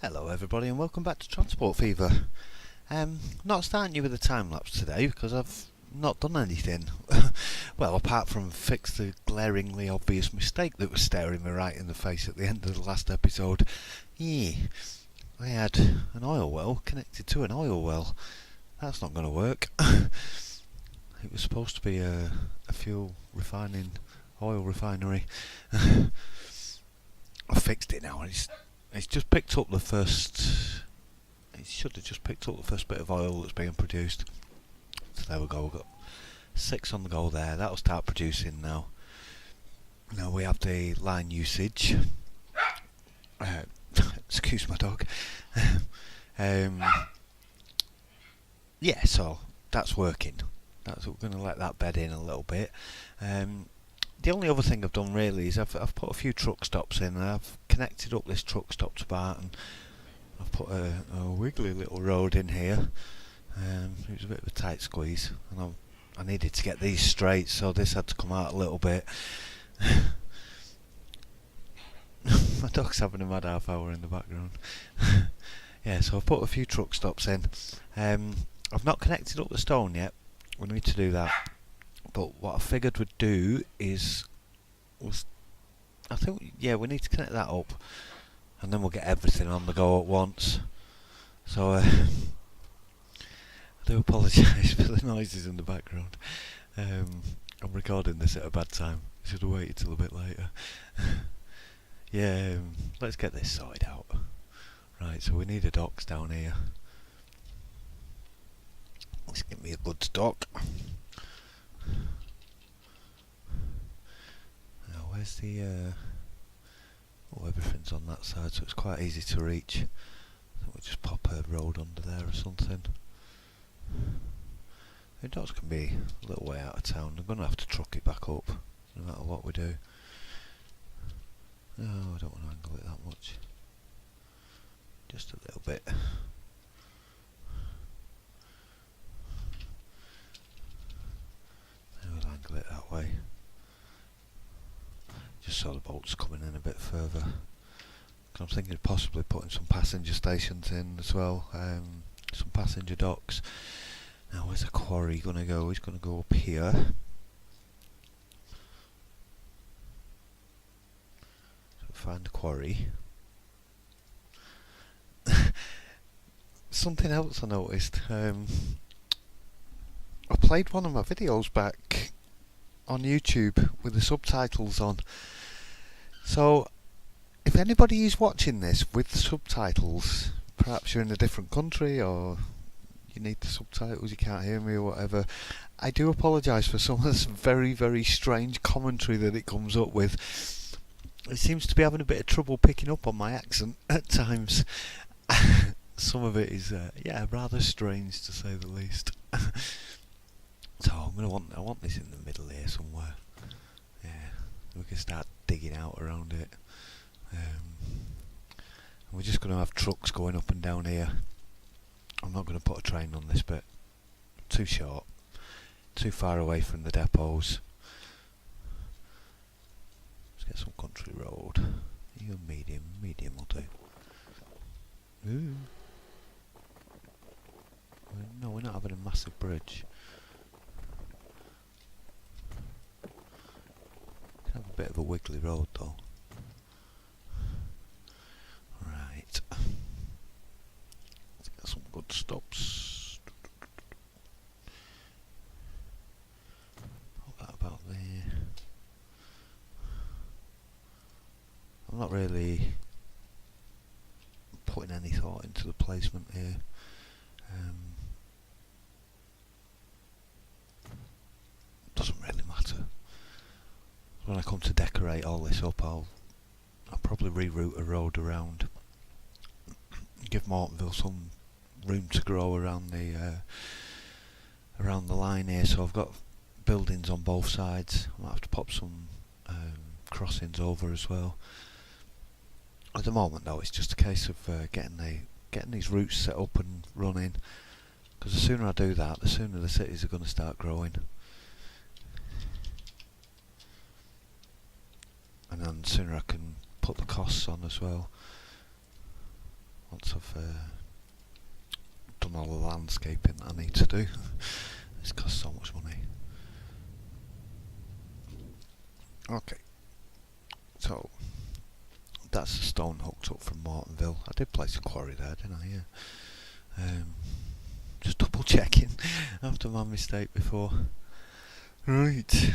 Hello everybody and welcome back to Transport Fever. Not starting you with a time lapse today because I've not done anything. Well, apart from fix the glaringly obvious mistake that was staring me right in the face at the end of the last episode. Yeah, I had an oil well connected to an oil well. That's not going to work. It was supposed to be a fuel refining oil refinery. I fixed it now. It's just picked up the first. It should have just picked up the first bit of oil that's being produced. So there we go. We've got 6 on the go there. That'll start producing now. Now we have the line usage. Excuse my dog. Yeah, so that's working. We're going to let that bed in a little bit. The only other thing I've done really is I've put a few truck stops in, and I've connected up this truck stops part, and I've put a wiggly little road in here. It was a bit of a tight squeeze, and I needed to get these straight, so this had to come out a little bit. My dog's having a mad half hour in the background. Yeah, so I've put a few truck stops in. I've not connected up the stone yet. We need to do that. But what I figured we'd do is, we need to connect that up, and then we'll get everything on the go at once. So I do apologise for the noises in the background. I'm recording this at a bad time. I should have waited till a bit later. Yeah, let's get this sorted out. Right, so we need a docks down here. Let's get me a good stock. Now where's the everything's on that side, so it's quite easy to reach. So we'll just pop a road under there or something. The docks can be a little way out of town. I'm going to have to truck it back up no matter what we do. No, I don't want to angle it that much. Just a little bit. We'll angle it that way. Just so the boat's coming in a bit further. I'm thinking of possibly putting some passenger stations in as well, some passenger docks. Now where's the quarry going to go? He's going to go up here. So find the quarry. Something else I noticed. I played one of my videos back on YouTube with the subtitles on. So if anybody is watching this with the subtitles, perhaps you're in a different country or you need the subtitles, you can't hear me or whatever, I do apologise for some of this very, very strange commentary that it comes up with. It seems to be having a bit of trouble picking up on my accent at times. Some of it is, rather strange to say the least. So I want this in the middle here somewhere. Yeah, we can start digging out around it. We're just going to have trucks going up and down here. I'm not going to put a train on this bit. Too short. Too far away from the depots. Let's get some country road. Even medium will do. Ooh. No, we're not having a massive bridge. Have a bit of a wiggly road though. Right. Let's get some good stops. Put that about there. I'm not really putting any thought into the placement here. Doesn't really matter. When I come to decorate all this up, I'll probably reroute a road around, give Mortonville some room to grow around the line here. So I've got buildings on both sides. I might have to pop some crossings over as well. At the moment, though, it's just a case of getting these routes set up and running. Because the sooner I do that, the sooner the cities are going to start growing. And then sooner I can put the costs on as well. once I've done all the landscaping that I need to do. It's cost so much money. Okay, so that's the stone hooked up from Mortonville. I did place a quarry there, didn't I? Yeah. Just double checking after my mistake before. Right.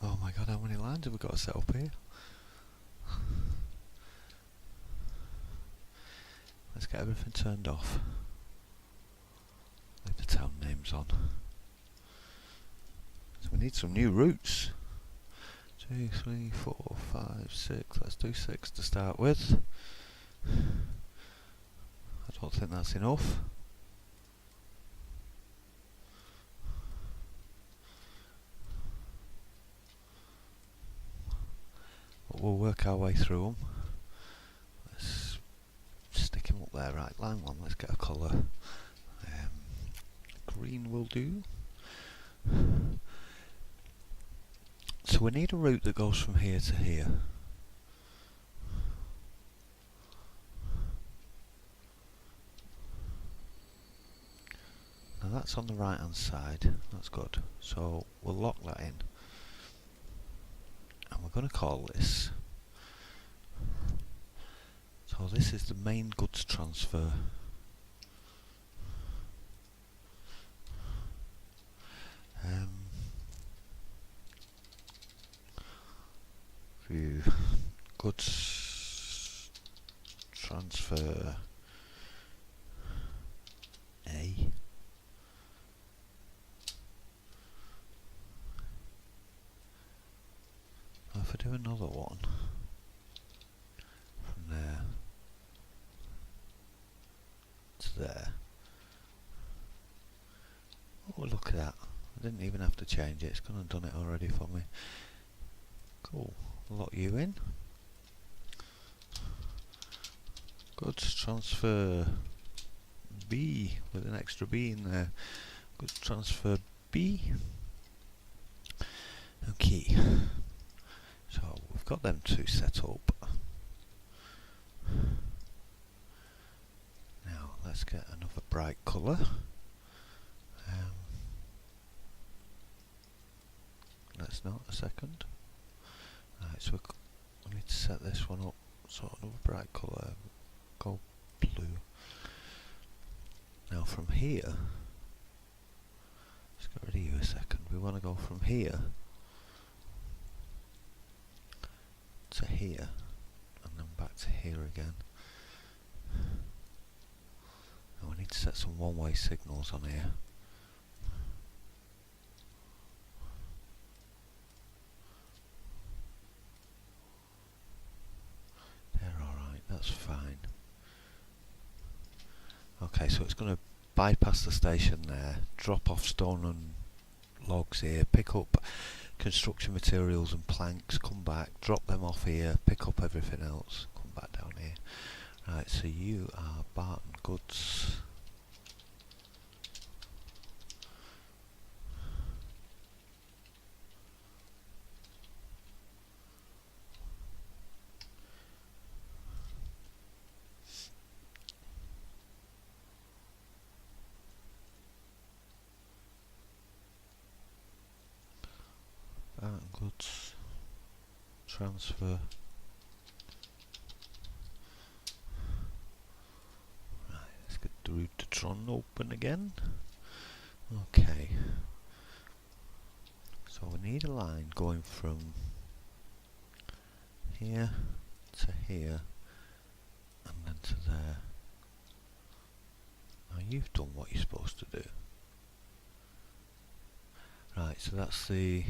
Oh my god, how many lines have we got to set up here? Let's get everything turned off. Leave the town names on. So we need some new routes. 2, 3, 4, 5, 6. Let's do 6 to start with. I don't think that's enough. But we'll work our way through them. Let's stick him up there. Right, line 1, let's get a colour. Green will do. So we need a route that goes from here to here. Now that's on the right hand side, that's good. So we'll lock that in. And we're going to call this. So this is the main goods transfer. View goods transfer A. Now if I do another one from there to there. Oh, look at that. I didn't even have to change it, it's gone and done it already for me. Cool. Lock you in. Goods transfer B with an extra B in there. Goods transfer B. Okay. So we've got them two set up. Now let's get another bright colour. Let's not a second. Right, so we need to set this one up. So another bright colour, go blue. Now from here, let's get rid of you a second. We want to go from here to here, and then back to here again. And we need to set some one-way signals on here. That's fine. Okay, so it's going to bypass the station there, drop off stone and logs here, pick up construction materials and planks, come back, drop them off here, pick up everything else, come back down here. Right, so you are Barton Goods. Goods transfer. Right, let's get the route to Tron open again. Okay. So we need a line going from here to here and then to there. Now you've done what you're supposed to do. Right, so that's the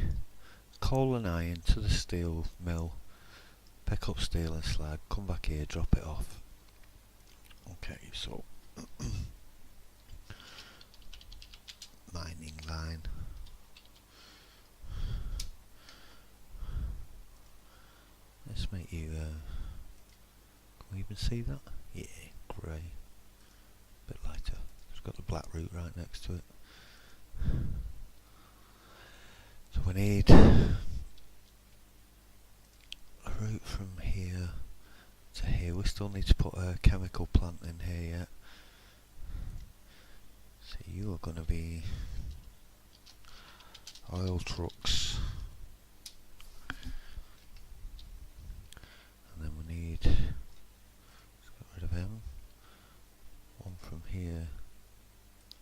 coal and iron to the steel mill, pick up steel and slag, come back here, drop it off. Okay, so mining line. Let's make you, can we even see that? Yeah, grey. Bit lighter. It's got the black root right next to it. So we need a route from here to here see, we still need to put a chemical plant in here yet. So you are going to be oil trucks. And then we need, let's get rid of him. One from here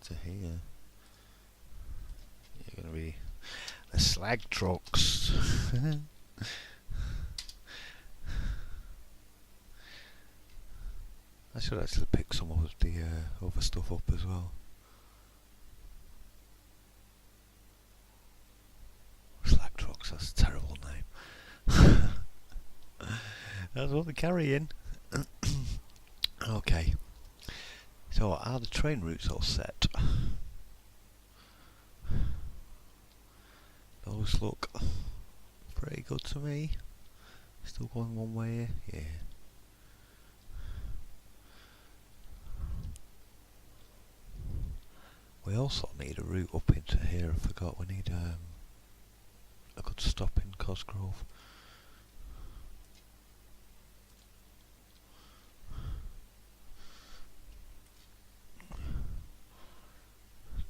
to here. You're going to be the slag trucks. I should actually pick some of the other stuff up as well. Slag trucks, that's a terrible name. That's what they're carrying. Okay. So are the train routes all set? Those look pretty good to me. Still going one way, yeah. We also need a route up into here. I forgot we need a good stop in Cosgrove.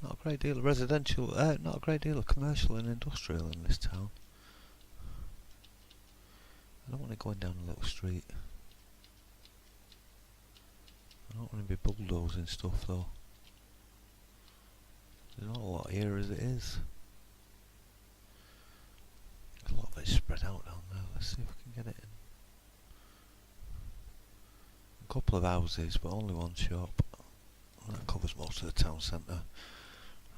Not a great deal of residential, not a great deal of commercial and industrial in this town. I don't want to go down a little street. I don't want to be bulldozing stuff though. There's not a lot here as it is. A lot of it's spread out down there. Let's see if we can get it in. A couple of houses, but only one shop. And that covers most of the town centre.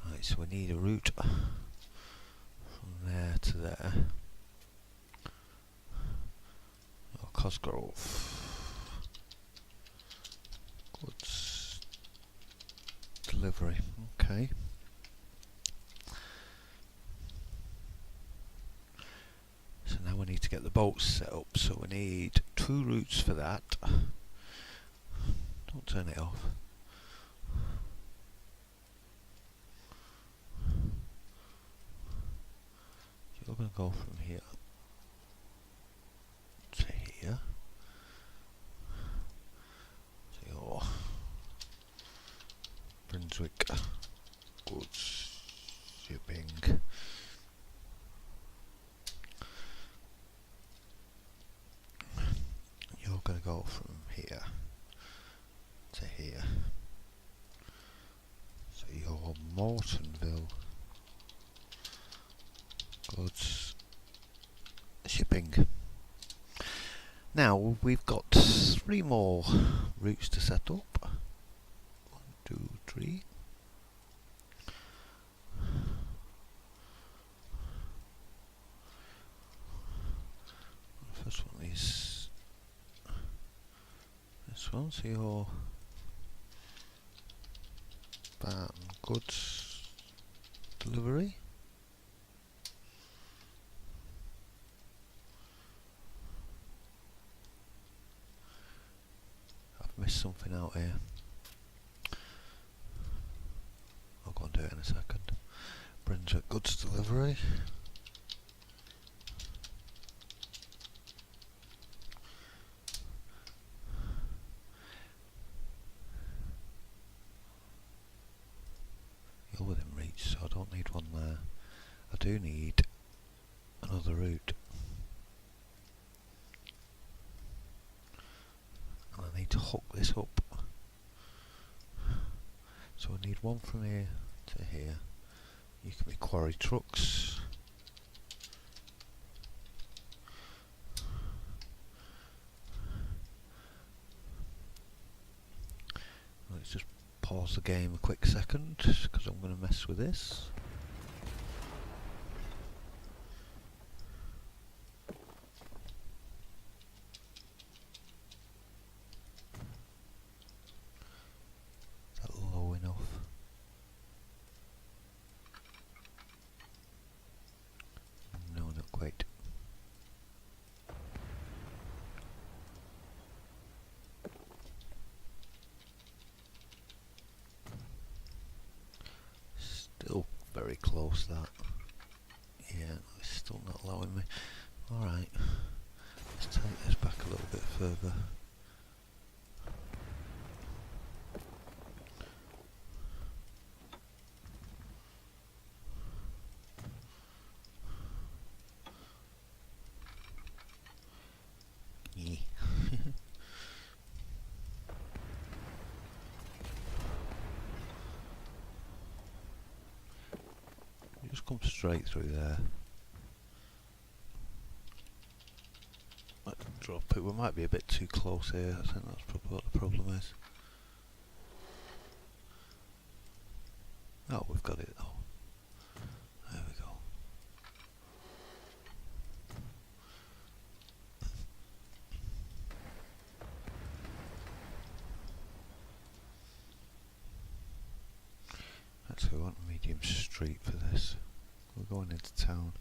Right, so we need a route from there to there. Oh, Cosgrove. Goods delivery. Okay. So now we need to get the boats set up. So we need 2 routes for that. Don't turn it off. You're going to go from here to here. So your Brunswick goods shipping. You're going to go from here to here. So your Mortonville goods shipping. Now we've got 3 more routes to set up. 1, 2, 3. First one is this one. So your Barton goods delivery. Missed something out here. I'll go and do it in a second. Brunswick goods delivery. You're within reach, so I don't need one there. I do need another route. I need to hook this up. So I need one from here to here. You can be quarry trucks. Let's just pause the game a quick second because I'm going to mess with this. Still very close that. Yeah, it's still not allowing me. Alright, let's take this back a little bit further. just come straight through there. Let's drop it. We might be a bit too close here. I think that's probably what the problem is. Oh, we've got it though. There we go. Actually, we want a medium street for this. We're going into town.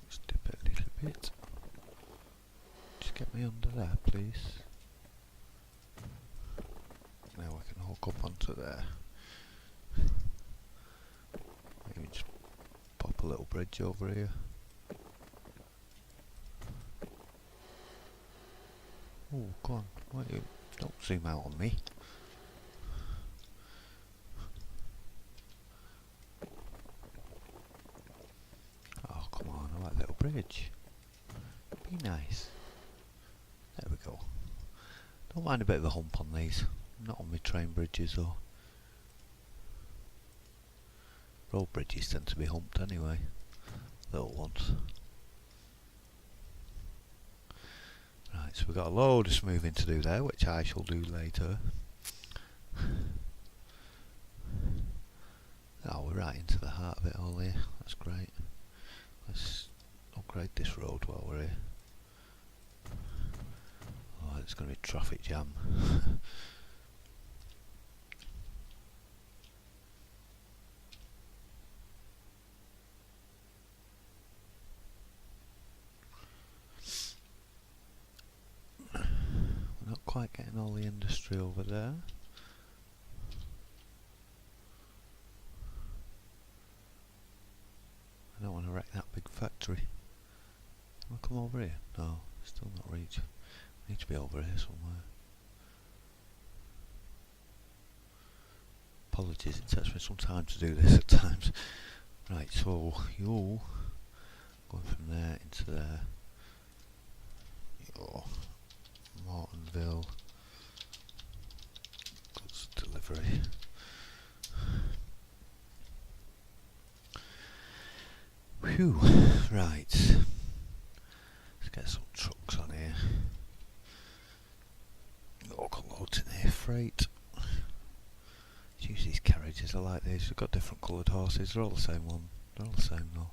Let's dip it a little bit. Just get me under there, please. Now I can hook up onto there. Maybe just pop a little bridge over here. Oh, go on. Why don't you don't zoom out on me? Oh, come on. I like a little bridge. Be nice. There we go. Don't mind a bit of a hump on these. Not on my train bridges though. Road bridges tend to be humped anyway. Little ones. Right, so we've got a load of smoothing to do there, which I shall do later. Oh, we're right into the heart of it all here. That's great. Let's upgrade this road while we're here. Oh, it's going to be a traffic jam. We're not quite getting all the industry over there. I don't want to wreck that big factory. Can I come over here? No, still not reach. Need to be over here somewhere. Apologies, it takes me some time to do this at times. Right, so you going from there into there. Your Mortonville goods delivery. Whew, right. Let's get some trucks on here. Local loads in here, freight. Let's use these carriages, I like these. We've got different coloured horses, they're all the same one. They're all the same though.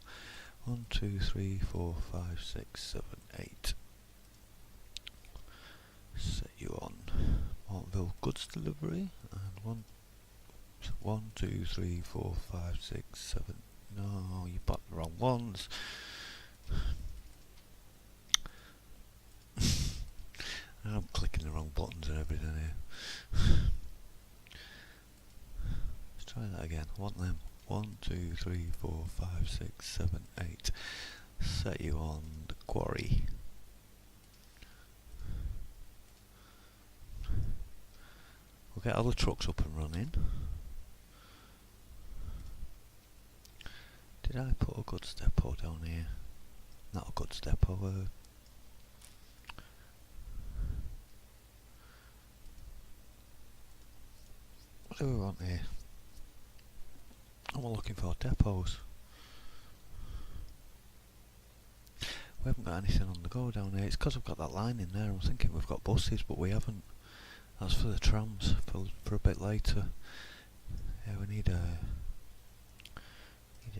1, 2, 3, 4, 5, 6, 7, 8. Set you on Mortonville goods delivery. And 1, 2, 3, 4, 5, 6, 7. No, you bought the wrong ones. I'm clicking the wrong buttons and everything here. Let's try that again. I want them. 1, 2, 3, 4, 5, 6, 7, 8. Set you on the quarry. We'll get all the trucks up and running. Did I put a goods depot down here? Not a goods depot. What do we want here? I'm looking for depots. We haven't got anything on the go down here. It's because I've got that line in there. I'm thinking we've got buses, but we haven't. That's for the trams for a bit later. Yeah, we need a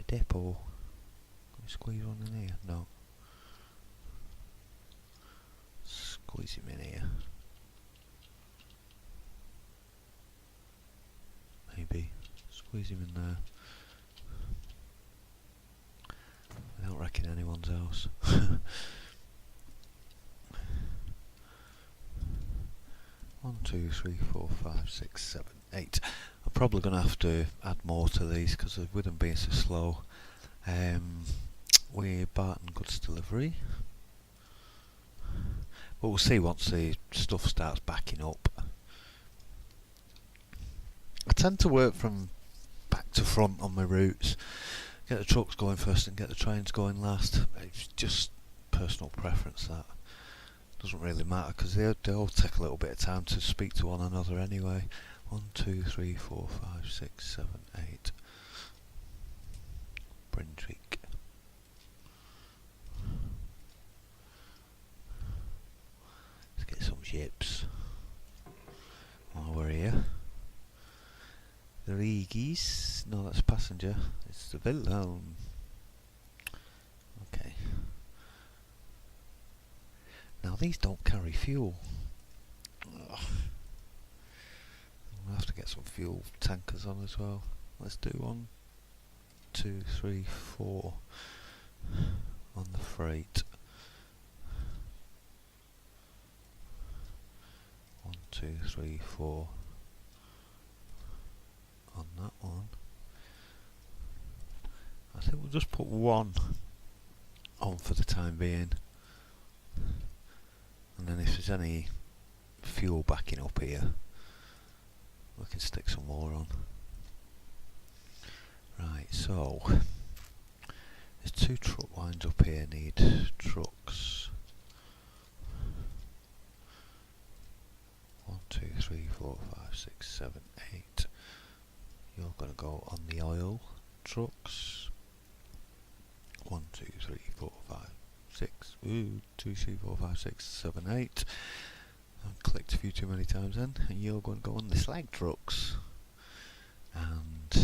depot. Can we squeeze one in here? No. Squeeze him in here. Maybe. Squeeze him in there. Without wrecking anyone's house. 1, 2, 3, 4, 5, 6, 7, 8. I'm probably going to have to add more to these because with them being so slow. We're Barton goods delivery. But we'll see once the stuff starts backing up. I tend to work from back to front on my routes. Get the trucks going first and get the trains going last. It's just personal preference that. Doesn't really matter because they all take a little bit of time to speak to one another anyway. 1, 2, 3, 4, 5, 6, 7, 8. Brindrick. Let's get some ships while we're here. The Regis. No, that's passenger. It's the Vilhelm. Okay. Now these don't carry fuel. Ugh. We'll have to get some fuel tankers on as well. Let's do 1, 2, 3, 4 on the freight. 1, 2, 3, 4 on that one. I think we'll just put 1 on for the time being, and then if there's any fuel backing up here, we can stick some more on. Right, so there's 2 truck lines up here need trucks. 1, 2, 3, 4, 5, 6, 7, 8. You're going to go on the oil trucks. 1, 2, 3, 4, 5, 6. 2, 3, 4, 5, 6, 7, 8. I clicked a few too many times then. And you're going to go on the slag trucks. And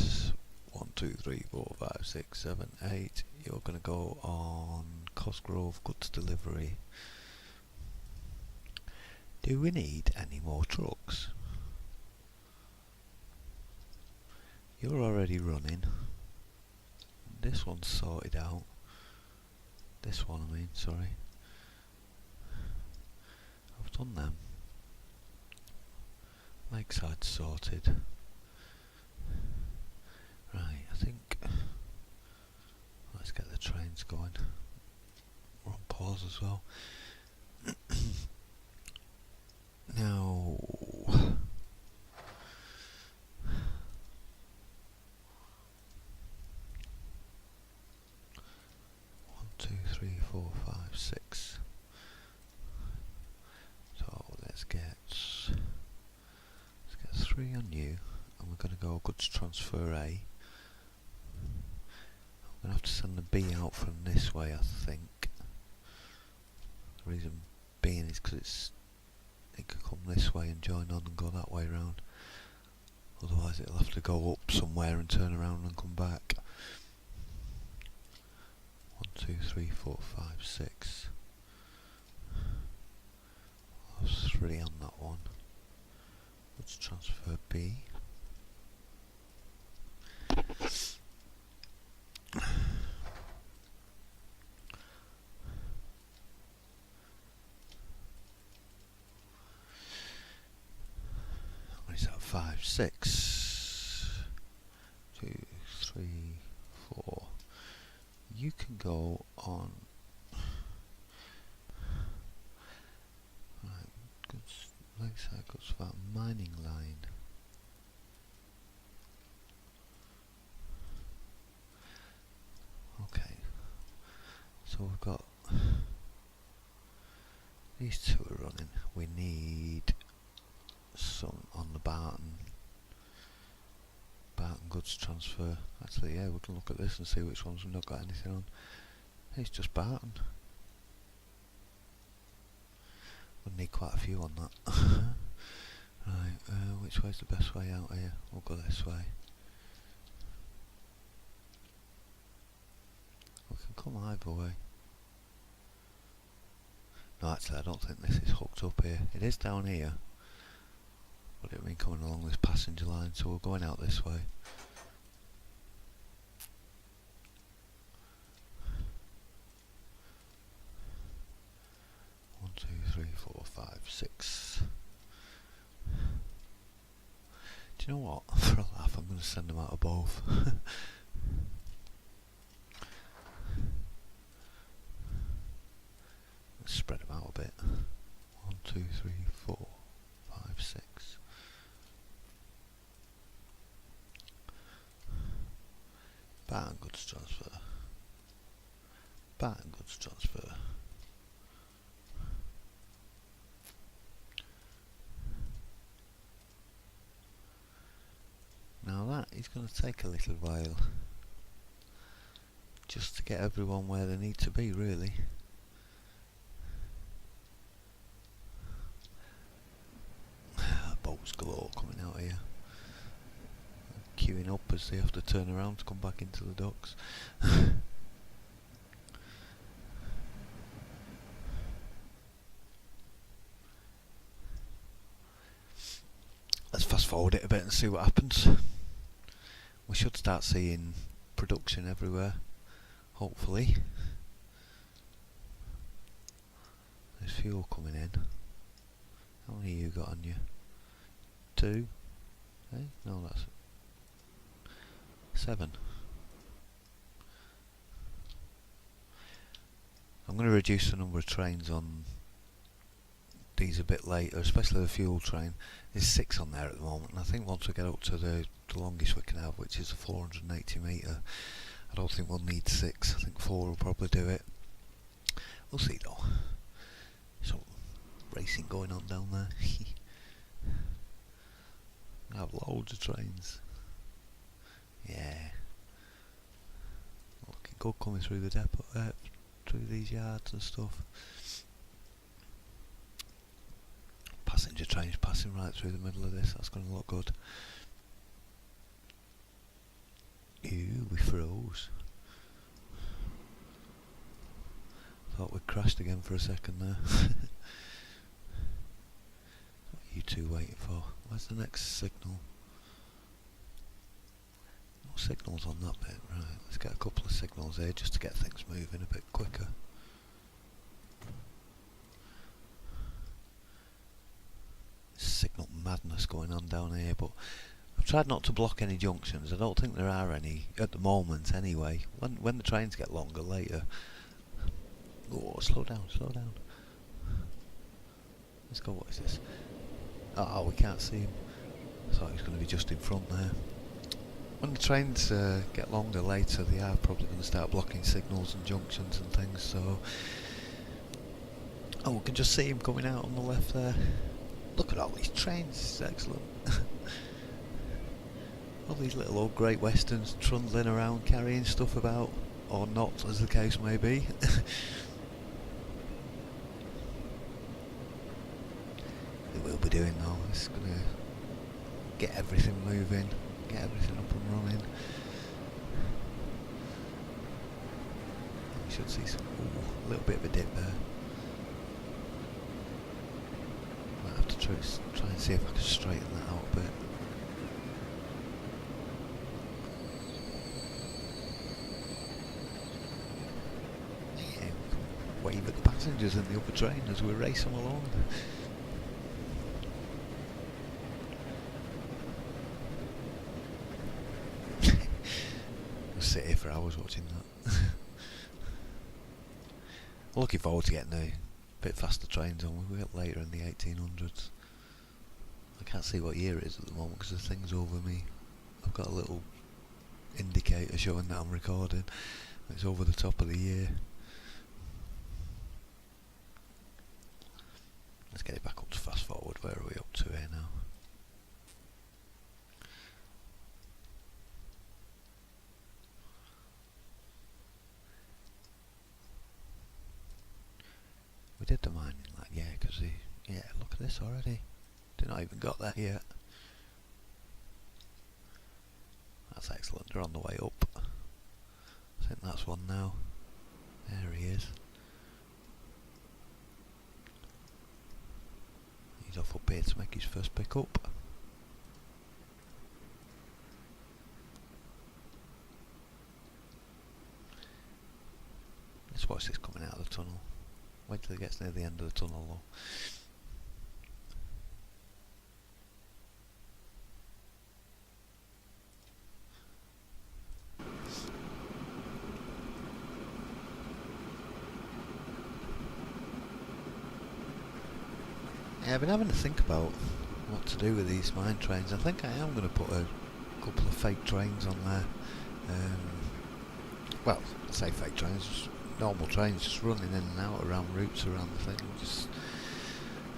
1, 2, 3, 4, 5, 6, 7, 8. You're going to go on Cosgrove goods delivery. Do we need any more trucks? You're already running. This one's sorted out. This one, I mean, sorry. I've done them. Lakeside sorted. Right, I think let's get the trains going. We're on pause as well. Now 2, 3, 4, 5, 6. So let's get 3 on you, and we're going to go goods transfer A. I'm going to have to send the B out from this way, I think. The reason being is because it could come this way and join on and go that way round. Otherwise it'll have to go up somewhere and turn around and come back. 1, 2, 3, 4, 5, 6. There's 3 on that one. Let's transfer B. What is that? 5, 6. 2, 3, 4. You can go on. Right, goods, Lakeside goods for mining line. Okay, so we've got these 2 are running. We need some on the Barton goods transfer. Actually, yeah, we can look at this and see which ones we've not got anything on. It's just Barton. We'll need quite a few on that. Right, which way's the best way out here? We'll go this way. We can come either way. No, actually I don't think this is hooked up here. It is down here, but it'll be coming along this passenger line, so we're going out this way. One, 2, 3, 4, 5, 6. Do you know what? For a laugh, I'm going to send them out of both. Let's spread them out a bit. 1, 2, 3, 4, 5, 6. Barton goods transfer. Barton goods transfer. Now that is going to take a little while, just to get everyone where they need to be, really. Boats galore coming out here, queuing up as they have to turn around to come back into the docks. Let's fast forward it a bit and see what happens. We should start seeing production everywhere, hopefully. There's fuel coming in. How many you got on you? 2? Eh? No, that's 7. I'm going to reduce the number of trains on these a bit later, especially the fuel train. There's 6 on there at the moment, and I think once we get up to the longest we can have, which is the 480 metre, I don't think we'll need 6. I think 4 will probably do it. We'll see though. So, racing going on down there. I have loads of trains. Yeah. Looking good coming through the depot, through these yards and stuff. Passenger trains passing right through the middle of this. That's going to look good. Ew, we froze. Thought we crashed again for a second there. What are you two waiting for? Where's the next signal? No signals on that bit. Right, let's get a couple of signals here just to get things moving a bit quicker. Signal madness going on down here, but I've tried not to block any junctions. I don't think there are any at the moment anyway. When the trains get longer later. Oh, slow down, slow down. Let's go, what is this? Oh, we can't see him. I thought he was going to be just in front there. When the trains get longer later, they are probably going to start blocking signals and junctions and things, so... Oh, we can just see him coming out on the left there. Look at all these trains, it's excellent. All these little old Great Westerns trundling around carrying stuff about, or not as the case may be. It will be doing though, it's going to get everything moving, get everything up and running. You should see some, a little bit of a dip there. Might have to try and see if I can straighten that out a bit. Yeah, we can wave at the passengers in the upper train as we race them along. I'll sit here for hours watching that. I'm looking forward to getting a bit faster trains on. We'll get later in the 1800s. I can't see what year it is at the moment because the thing's over me. I've got a little indicator showing that I'm recording. It's over the top of the year. Let's get it back up to fast forward. Where are we up to here now? We did the mining, like, yeah, because yeah, look at this already. They've not even got that yet. That's excellent, they're on the way up. I think that's one now. There he is. He's off up here to make his first pick up. Let's watch this coming out of the tunnel. Wait till it gets near the end of the tunnel though. Yeah, I've been having to think about what to do with these mine trains. I think I am going to put a couple of fake trains on there. Well, I say fake trains, just normal trains just running in and out around routes around the thing. Just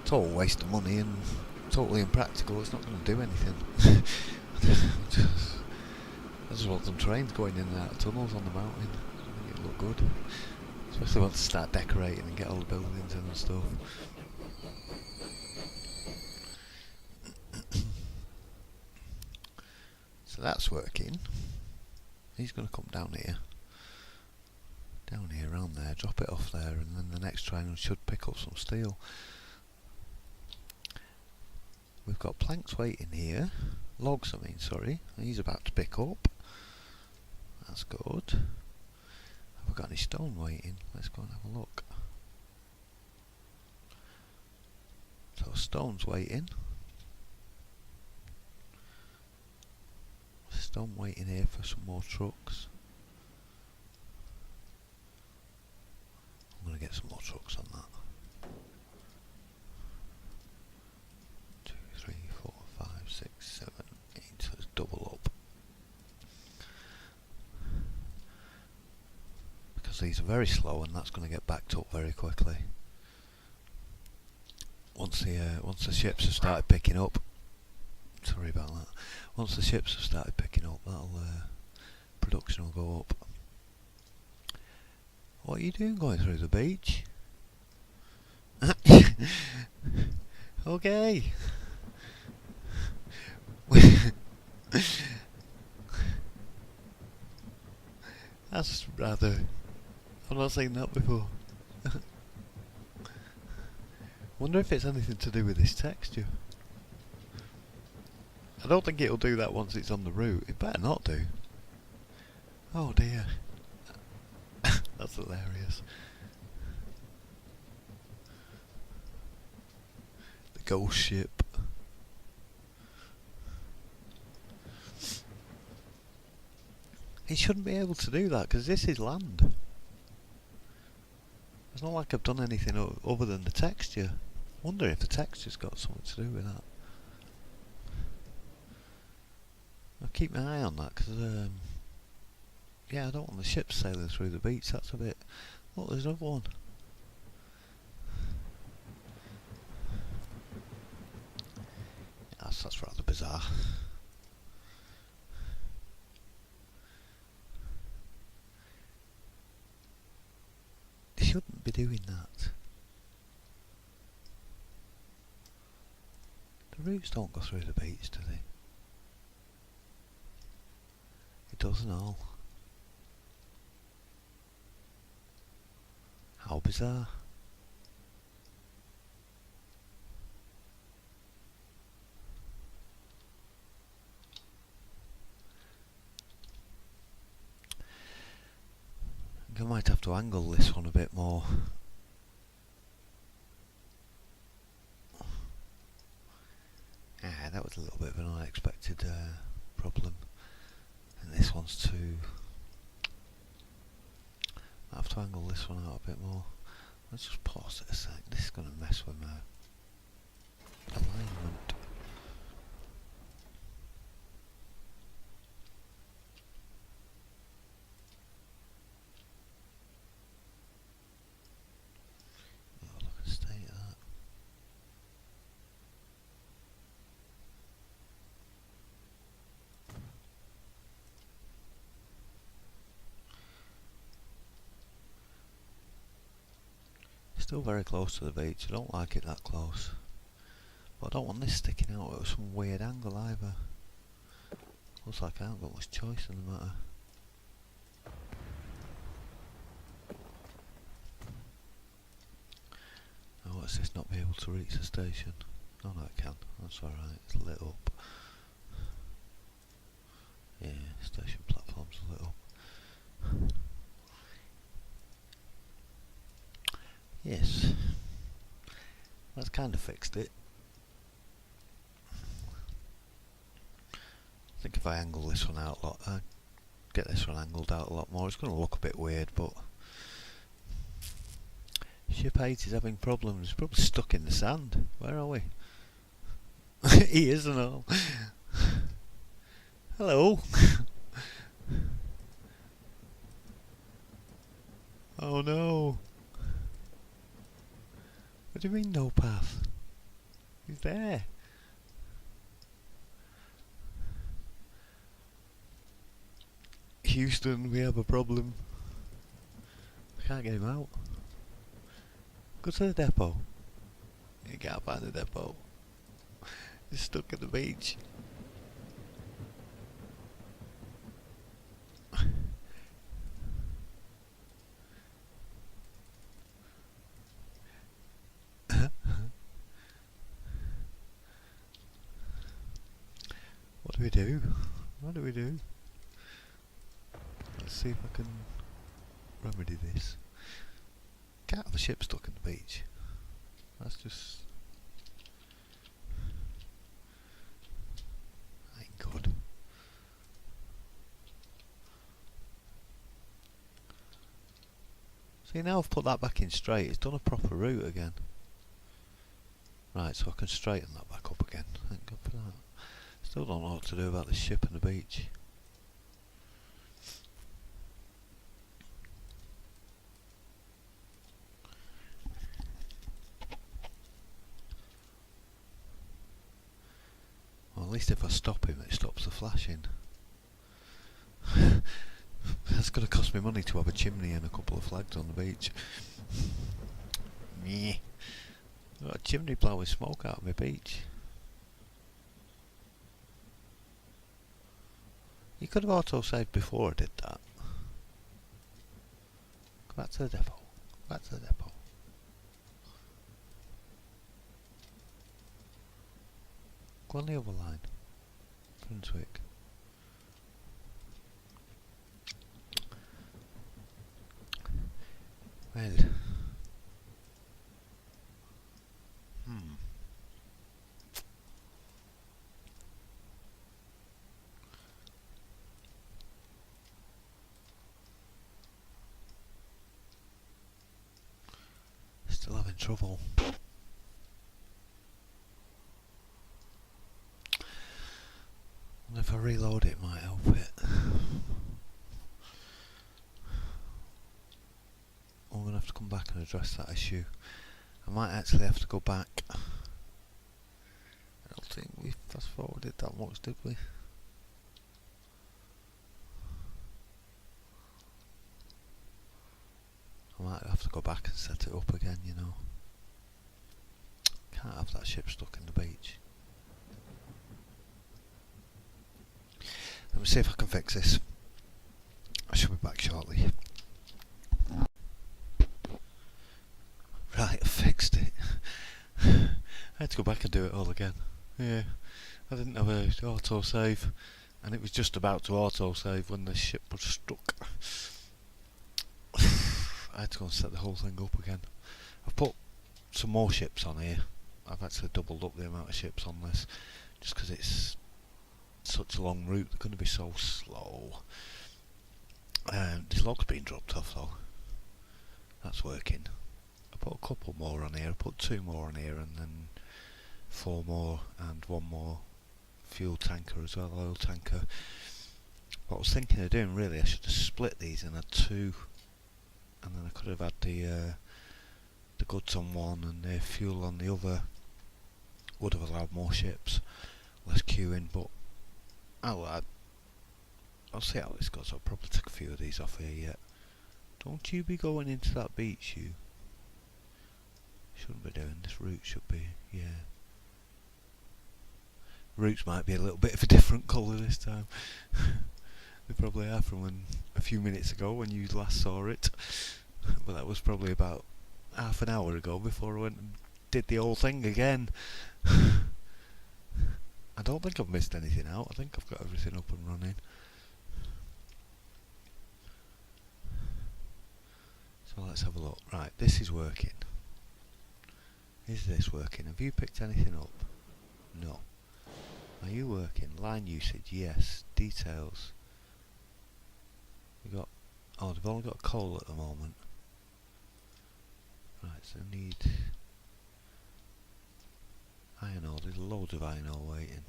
total waste of money and totally impractical. It's not going to do anything. I I just want some trains going in and out of tunnels on the mountain. I think it'd look good. Especially once to start decorating and get all the buildings in and stuff. So that's working. He's going to come down here, around there, drop it off there, and then the next train should pick up some steel. We've got planks waiting here, logs I mean, sorry, he's about to pick up. That's good. Have we got any stone waiting? Let's go and have a look. So stone's waiting. Stone waiting here for some more trucks. I'm going to get some more trucks on that. 2, 3, 4, 5, 6, 7, 8. So let's double up. Because these are very slow and that's going to get backed up very quickly. Once the ships have started picking up. Sorry about that. Once the ships have started picking up, that'll production will go up. What are you doing going through the beach? Okay. That's rather... I've not seen that before. Wonder if it's anything to do with this texture. I don't think it'll do that once it's on the route. It better not do. Oh dear. That's hilarious. The ghost ship. It shouldn't be able to do that because this is land. It's not like I've done anything other than the texture. Wonder if the texture's got something to do with that. I'll keep my eye on that because yeah, I don't want the ship sailing through the beach. That's a bit... Oh, there's another one. Yes, that's rather bizarre. They shouldn't be doing that. The routes don't go through the beach, do they? It doesn't all. How bizarre. I think I might have to angle this one a bit more. That was a little bit of an unexpected problem. And this one's too... I have to angle this one out a bit more. Let's just pause it a sec. This is going to mess with my alignment. Oh, look at the state of that. Still very close to the beach. I don't like it that close. But I don't want this sticking out at some weird angle either. Looks like I haven't got much choice in the matter. Oh, what's this not be able to reach the station? Oh no, it can. That's alright. It's lit up. Yeah, station platform's lit up. Yes, that's kind of fixed it. I think if I angle this one out a lot, get this one angled out a lot more, it's going to look a bit weird, but Ship 8 is having problems. It's probably stuck in the sand. Where are we? He is and all. Hello. Oh no. What do you mean no path? He's there. Houston, we have a problem. I can't get him out. Go to the depot. You can't find the depot. He's stuck at the beach. What do we do? What do we do? Let's see if I can remedy this. Can't have a ship stuck in the beach. That's just... ain't good. See, now I've put that back in straight, it's done a proper route again. Right, so I can straighten that back up again. Thank God for that. Still don't know what to do about this ship and the beach. Well, at least if I stop him, it stops the flashing. That's going to cost me money to have a chimney and a couple of flags on the beach. Meh. I've got a chimney blowing smoke out of my beach. You could have auto-saved before I did that. Go back to the depot. Back to the depot. Go on the other line. Brunswick. Well. Still having trouble. And if I reload it, might help it. I'm going to have to come back and address that issue. I might actually have to go back. I don't think we fast forwarded that much, did we? I might have to go back and set it up again, you know. Can't have that ship stuck in the beach. Let me see if I can fix this. I should be back shortly. Right, I fixed it. I had to go back and do it all again. Yeah, I didn't have a auto-save, and it was just about to auto-save when the ship was stuck. I had to go and set the whole thing up again. I've put some more ships on here. I've actually doubled up the amount of ships on this, just because it's such a long route. They're going to be so slow. This log's been dropped off though. That's working. I put a couple more on here. I put 2 more on here, and then 4 more, and 1 more fuel tanker as well, oil tanker. What I was thinking of doing, really, I should have split these and had 2, and then I could have had the goods on one and the fuel on the other. Would have allowed more ships, less queuing, but I'll see how this goes. I'll probably take a few of these off here yet. Don't you be going into that beach, you. Shouldn't be doing this. Route should be, yeah. Routes might be a little bit of a different colour this time. They probably are from a few minutes ago when you last saw it. But that was probably about half an hour ago before I went and did the whole thing again. I don't think I've missed anything out. I think I've got everything up and running. So let's have a look. Right, this is working. Is this working? Have you picked anything up? No. Are you working? Line usage? Yes. Details. We got... oh, they've only got coal at the moment. Right, so I need... iron ore. There's loads of iron ore waiting.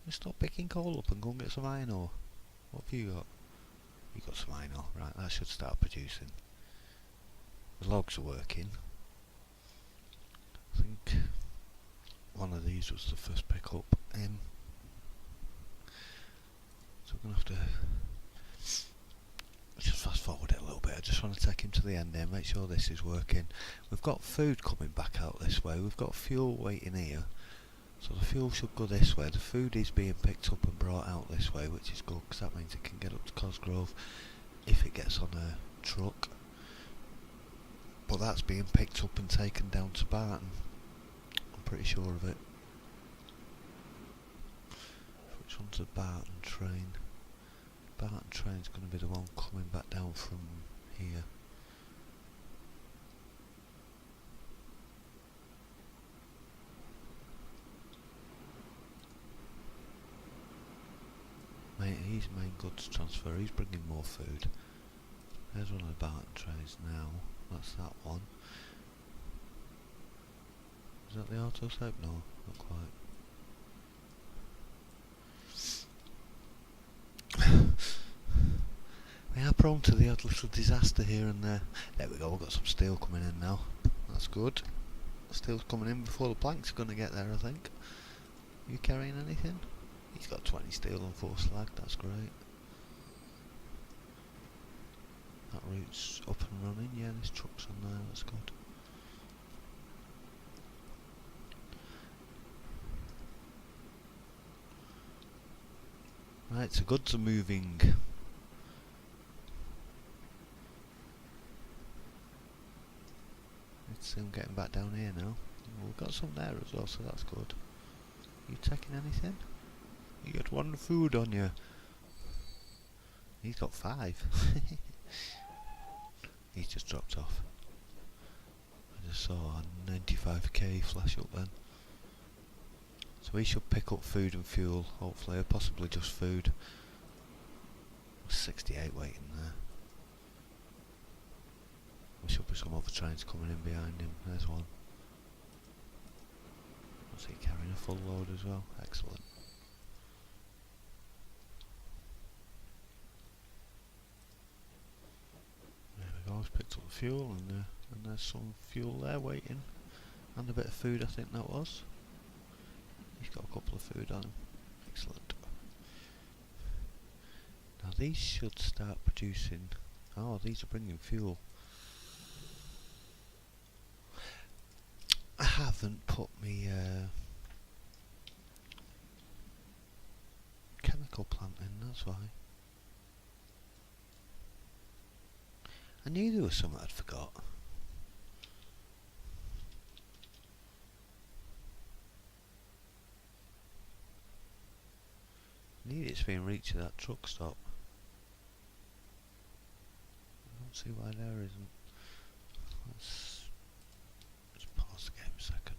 Just stop picking coal up and go and get some iron ore. What have you got? You got some iron ore. Right, that should start producing. The logs are working. I think one of these was the first pick up. So we're going to have to trying to take him to the end here, make sure this is working. We've got food coming back out this way, we've got fuel waiting here. So the fuel should go this way. The food is being picked up and brought out this way, which is good because that means it can get up to Cosgrove if it gets on a truck. But that's being picked up and taken down to Barton. I'm pretty sure of it. Which one's the Barton train? Barton train's going to be the one coming back down from here. He's main goods transfer, he's bringing more food. There's one of the Barton trains now, that's that one. Is that the auto soap? No, not quite. We are prone to the odd little disaster here and there. There we go, we've got some steel coming in now. That's good. Steel's coming in before the planks are going to get there, I think. Are you carrying anything? He's got 20 steel and 4 slag, that's great. That route's up and running, yeah, there's trucks on there, that's good. Right, so goods are moving. Let's see them getting back down here now. Well, we've got some there as well, so that's good. You taking anything? You got 1 food on you. He's got 5. He's just dropped off. I just saw a 95k flash up then. So he should pick up food and fuel, hopefully, or possibly just food. 68 waiting there. There should be some other trains coming in behind him. There's one. What's he carrying? A full load as well? Excellent. Always picked up the fuel and there's some fuel there waiting and a bit of food, I think that was. He's got a couple of food on him. Excellent. Now these should start producing. Oh, these are bringing fuel. I haven't put me chemical plant in, that's why. I knew there was something I'd forgot. I knew it's been reached at that truck stop. I don't see why there isn't. Let's just pause the game a second.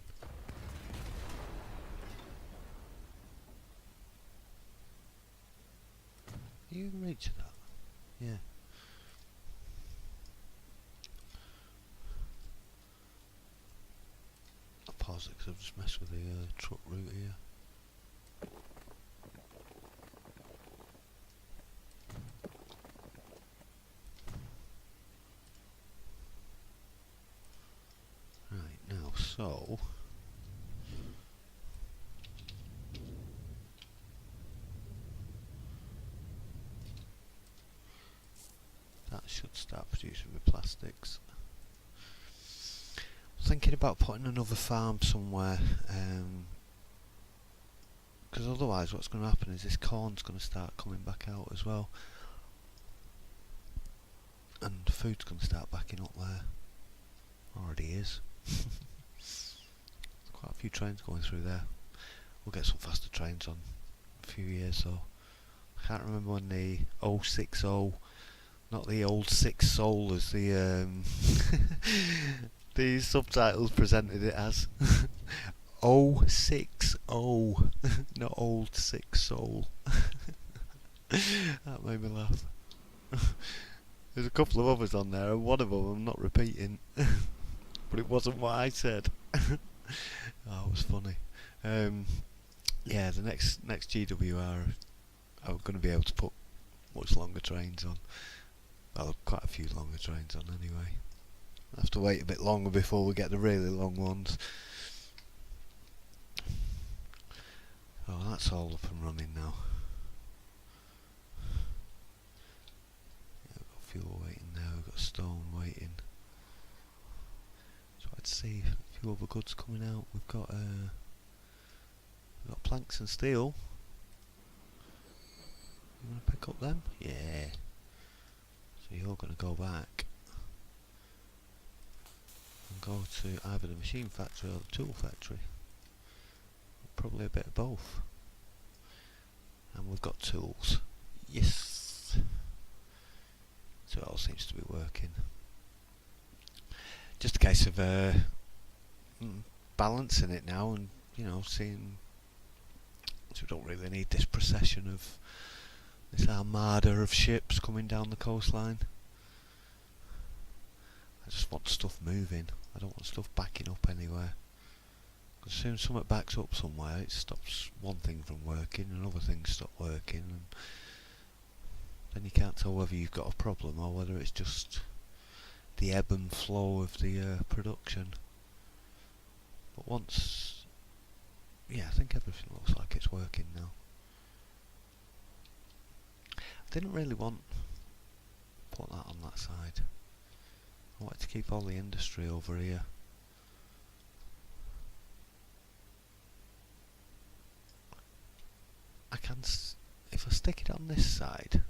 You can reach that? Yeah. Pause it because I've just messed with the truck route here. Right, now, so that should start producing the plastics. Thinking about putting another farm somewhere, because otherwise what's going to happen is this corn's going to start coming back out as well, and food's going to start backing up there. Already is. Quite a few trains going through there. We'll get some faster trains on a few years though. I can't remember when the 060, not the old 6 soul as the the subtitles presented it as. 060, not old 6 soul. That made me laugh. There's a couple of others on there, and one of them I'm not repeating, but it wasn't what I said. Oh, it was funny. Yeah, the next GWR, I'm going to be able to put much longer trains on. Well, quite a few longer trains on anyway. I have to wait a bit longer before we get the really long ones. Oh, that's all up and running now. Yeah, we've got fuel waiting there, we've got of stone waiting. So I'd see a few other goods coming out. We've got planks and steel. You want to pick up them? Yeah. So you're going to go back and go to either the machine factory or the tool factory. Probably a bit of both. And we've got tools. Yes. So it all seems to be working. Just a case of balancing it now, and seeing. So we don't really need this procession of this armada of ships coming down the coastline. I just want stuff moving. I don't want stuff backing up anywhere. As soon as something backs up somewhere, it stops one thing from working and other things stop working, and then you can't tell whether you've got a problem or whether it's just the ebb and flow of the production. But once, I think everything looks like it's working now. I didn't really want to put that on that side. I wanted to keep all the industry over here. I can, if I stick it on this side.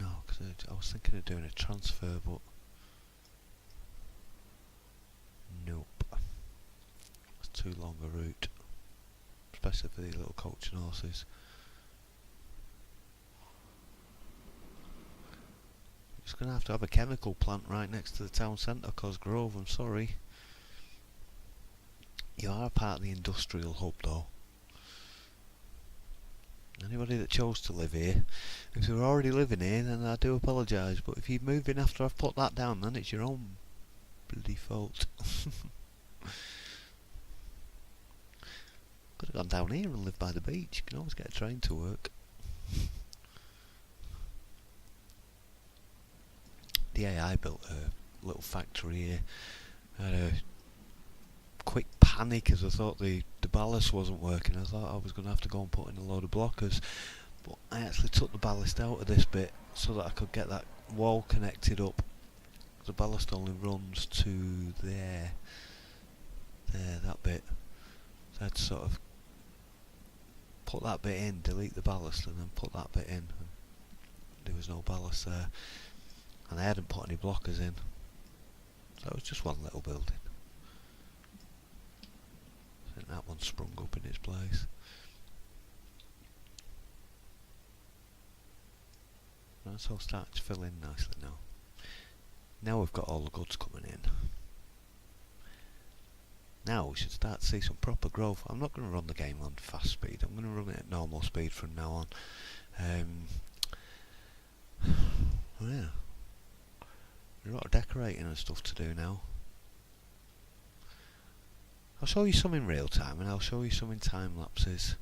No, because I was thinking of doing a transfer, but nope. It's too long a route, especially for these little coach and horses. I'm just going to have a chemical plant right next to the town centre, Cosgrove, I'm sorry. You are a part of the industrial hub though. Anybody that chose to live here, if you were already living here, then I do apologise, but if you move in after I've put that down, then it's your own bloody fault. Could have gone down here and lived by the beach. You can always get a train to work. The AI built a little factory here. I had a quick panic as I thought the ballast wasn't working. I thought I was going to have to go and put in a load of blockers, but I actually took the ballast out of this bit so that I could get that wall connected up. The ballast only runs to there, that bit. So I had to sort of put that bit in, delete the ballast, and then put that bit in. There was no ballast there, and I hadn't put any blockers in, so it was just one little building. I think that one sprung up in its place. That's all starting to fill in nicely now. Now we've got all the goods coming in. Now we should start to see some proper growth. I'm not going to run the game on fast speed. I'm going to run it at normal speed from now on. Yeah. There's a lot of decorating and stuff to do now. I'll show you some in real time, and I'll show you some in time lapses.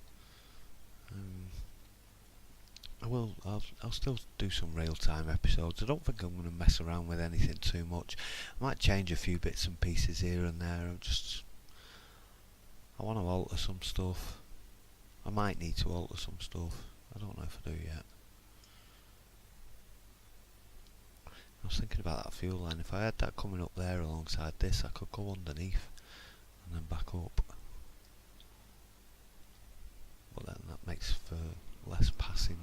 I'll still do some real time episodes. I don't think I'm going to mess around with anything too much. I might change a few bits and pieces here and there. I want to alter some stuff. I might need to alter some stuff. I don't know if I do yet. I was thinking about that fuel line. If I had that coming up there alongside this, I could go underneath and then back up. But then that makes for less passing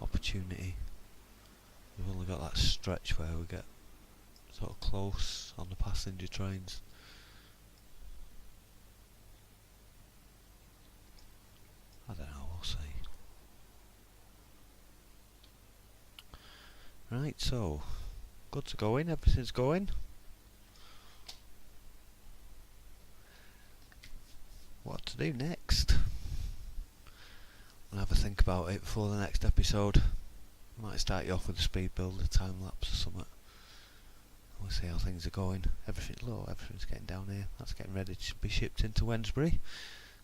opportunity. We've only got that stretch where we get sort of close on the passenger trains. I don't know, we'll see. Right, so goods are going, everything's going. What to do next? I'll have a think about it before the next episode. I might start you off with a speed build, a time lapse or something. We'll see how things are going. Everything's getting down here. That's getting ready to be shipped into Wednesbury.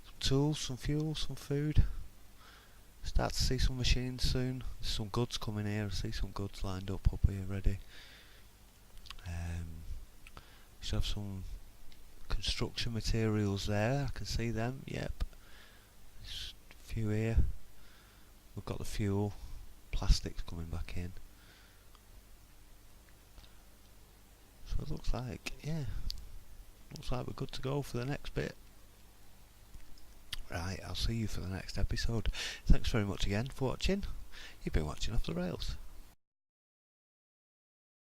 Some tools, some fuel, some food. Start to see some machines soon. There's some goods coming here. I see some goods lined up here ready. Should have some construction materials there. I can see them. Yep. There's a few here. We've got the fuel, plastics coming back in. So it looks like, we're good to go for the next bit. Right, I'll see you for the next episode. Thanks very much again for watching. You've been watching Off the Rails.